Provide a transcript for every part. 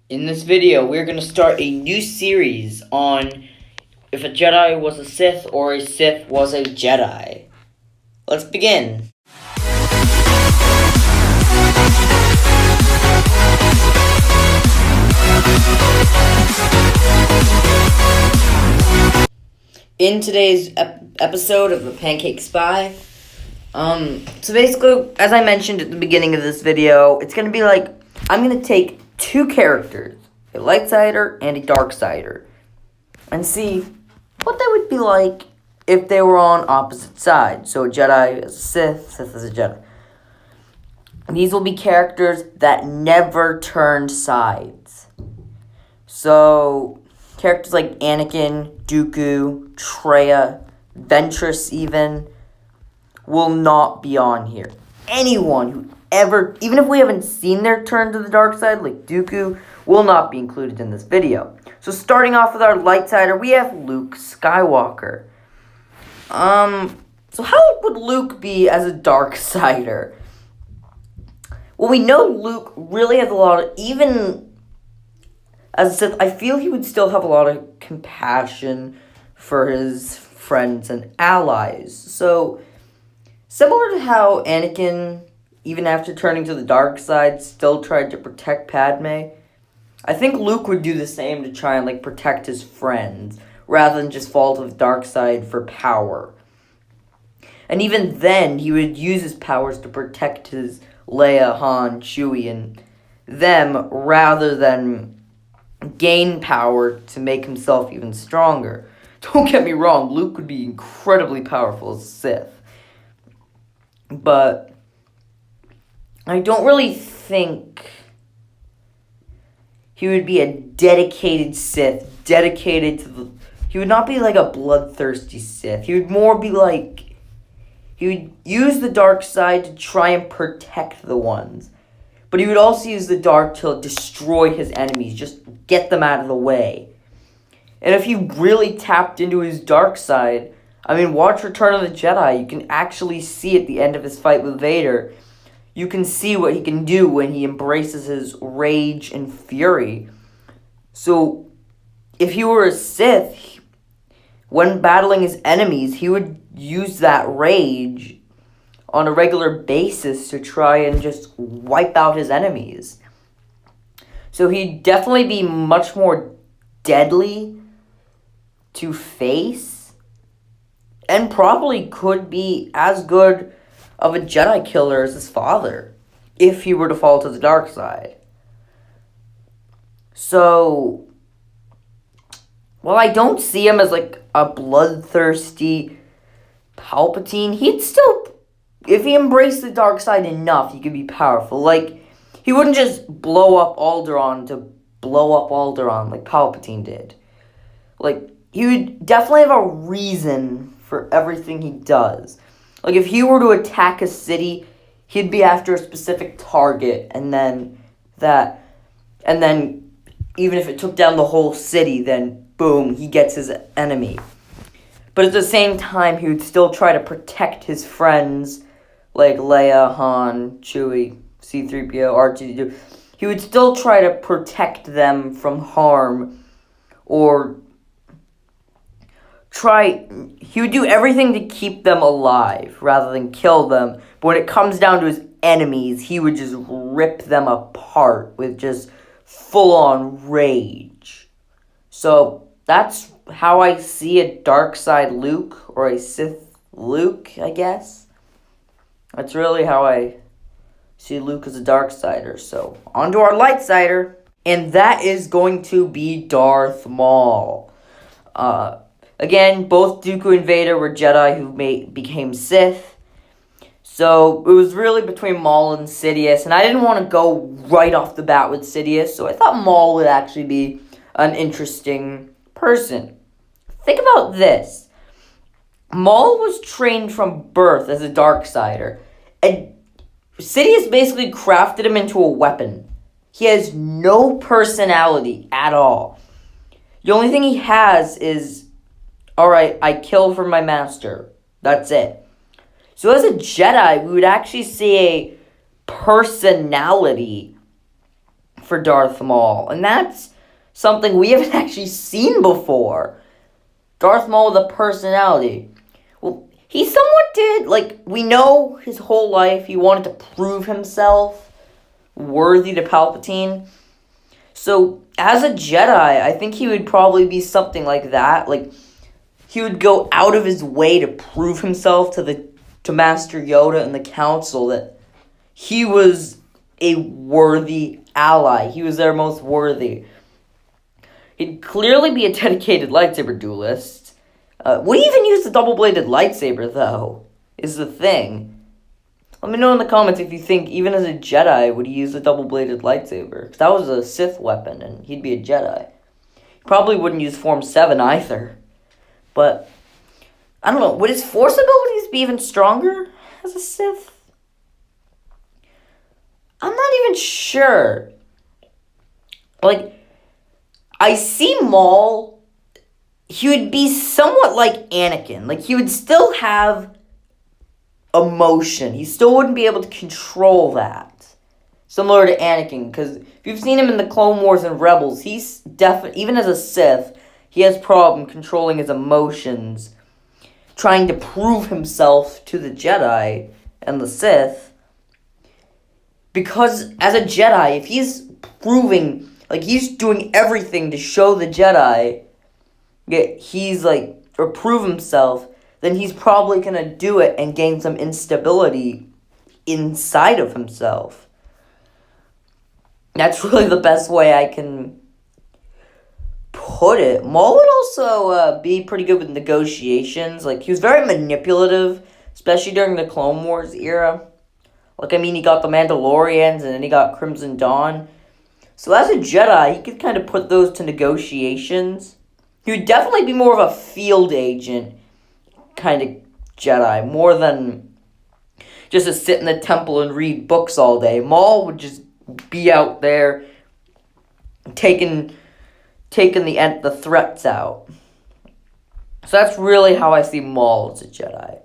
In this video, we're going to start a new series on if a Jedi was a Sith or a Sith was a Jedi. Let's begin. In today's episode of The Pancake Spy, so basically, as I mentioned at the beginning of this video, it's going to be like, I'm going to take two characters, a light sider and a dark sider, and see what they would be like if they were on opposite sides. So a Jedi as a Sith, Sith as a Jedi. And these will be characters that never turned sides. So characters like Anakin, Dooku, Traya, Ventress even, will not be on here. Anyone who ever, even if we haven't seen their turn to the dark side, like Dooku, will not be included in this video. So starting off with our light sider, we have Luke Skywalker. So how would Luke be as a dark sider? Well, we know Luke really has a lot of, even as a Sith, I feel he would still have a lot of compassion for his friends and allies. So similar to how Anakin, even after turning to the dark side, still tried to protect Padme, I think Luke would do the same to try and protect his friends, rather than just fall to the dark side for power. And even then, he would use his powers to protect his Leia, Han, Chewie, and them, rather than gain power to make himself even stronger. Don't get me wrong, Luke would be incredibly powerful as a Sith. But I don't really think he would be a dedicated Sith, dedicated to the... He would not be like a bloodthirsty Sith. He would more be like... He would use the dark side to try and protect the ones. But he would also use the dark to destroy his enemies, just get them out of the way. And if he really tapped into his dark side, I mean, watch Return of the Jedi. You can actually see at the end of his fight with Vader, you can see what he can do when he embraces his rage and fury. So, if he were a Sith, when battling his enemies, he would use that rage on a regular basis to try and just wipe out his enemies. So he'd definitely be much more deadly to face, and probably could be as good of a Jedi killer as his father, if he were to fall to the dark side. So, while I don't see him as a bloodthirsty Palpatine, he'd still, if he embraced the dark side enough, he could be powerful. He wouldn't just blow up Alderaan to blow up Alderaan like Palpatine did. He would definitely have a reason for everything he does. If he were to attack a city, he'd be after a specific target, and then even if it took down the whole city, then boom, he gets his enemy. But at the same time, he would still try to protect his friends, like Leia, Han, Chewie, C-3PO, R2-D2. He would still try to protect them from harm, or he would do everything to keep them alive rather than kill them. But when it comes down to his enemies, he would just rip them apart with just full-on rage. So that's how I see a dark side Luke, or a Sith Luke, I guess. That's really how I see Luke as a dark sider. So on to our light sider, and that is going to be Darth Maul. Again, both Dooku and Vader were Jedi who became Sith. So it was really between Maul and Sidious, and I didn't want to go right off the bat with Sidious, so I thought Maul would actually be an interesting person. Think about this. Maul was trained from birth as a Darksider, and Sidious basically crafted him into a weapon. He has no personality at all. The only thing he has is, alright, I kill for my master. That's it. So as a Jedi, we would actually see a personality for Darth Maul, and that's something we haven't actually seen before. Darth Maul with a personality. Well, he somewhat did, like, we know his whole life he wanted to prove himself worthy to Palpatine. So, as a Jedi, I think he would probably be something like that. Like, he would go out of his way to prove himself to Master Yoda and the Council that he was a worthy ally. He was their most worthy. He'd clearly be a dedicated lightsaber duelist. Would he even use the double-bladed lightsaber, though, is the thing. Let me know in the comments if you think, even as a Jedi, would he use a double-bladed lightsaber? 'Cause that was a Sith weapon, and he'd be a Jedi. He probably wouldn't use Form 7 either. But, I don't know, would his Force abilities be even stronger as a Sith? I'm not even sure. Like, I see Maul, he would be somewhat like Anakin. Like, he would still have emotion. He still wouldn't be able to control that. Similar to Anakin, because if you've seen him in the Clone Wars and Rebels, he's definitely, even as a Sith, he has problem controlling his emotions, trying to prove himself to the Jedi and the Sith. Because as a Jedi, if he's proving, like, he's doing everything to show the Jedi that he's, like, or prove himself, then he's probably going to do it and gain some instability inside of himself. That's really the best way I can put it. Maul would also be pretty good with negotiations. Like, he was very manipulative, especially during the Clone Wars era. Like, I mean, he got the Mandalorians, and then he got Crimson Dawn. So as a Jedi, he could kind of put those to negotiations. He would definitely be more of a field agent kind of Jedi, more than just to sit in the temple and read books all day. Maul would just be out there taking the threats out. So that's really how I see Maul as a Jedi.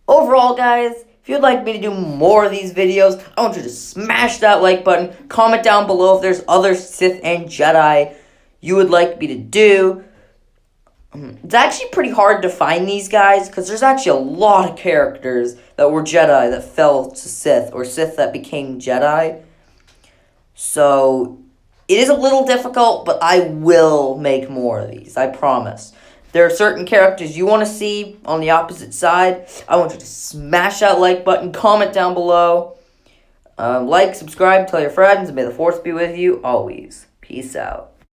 Overall, guys, if you'd like me to do more of these videos, I want you to smash that like button. Comment down below if there's other Sith and Jedi you would like me to do. It's actually pretty hard to find these guys, because there's actually a lot of characters that were Jedi that fell to Sith, or Sith that became Jedi. So, it is a little difficult, but I will make more of these, I promise. There are certain characters you want to see on the opposite side. I want you to smash that like button, comment down below. Like, subscribe, tell your friends, and may the Force be with you always. Peace out.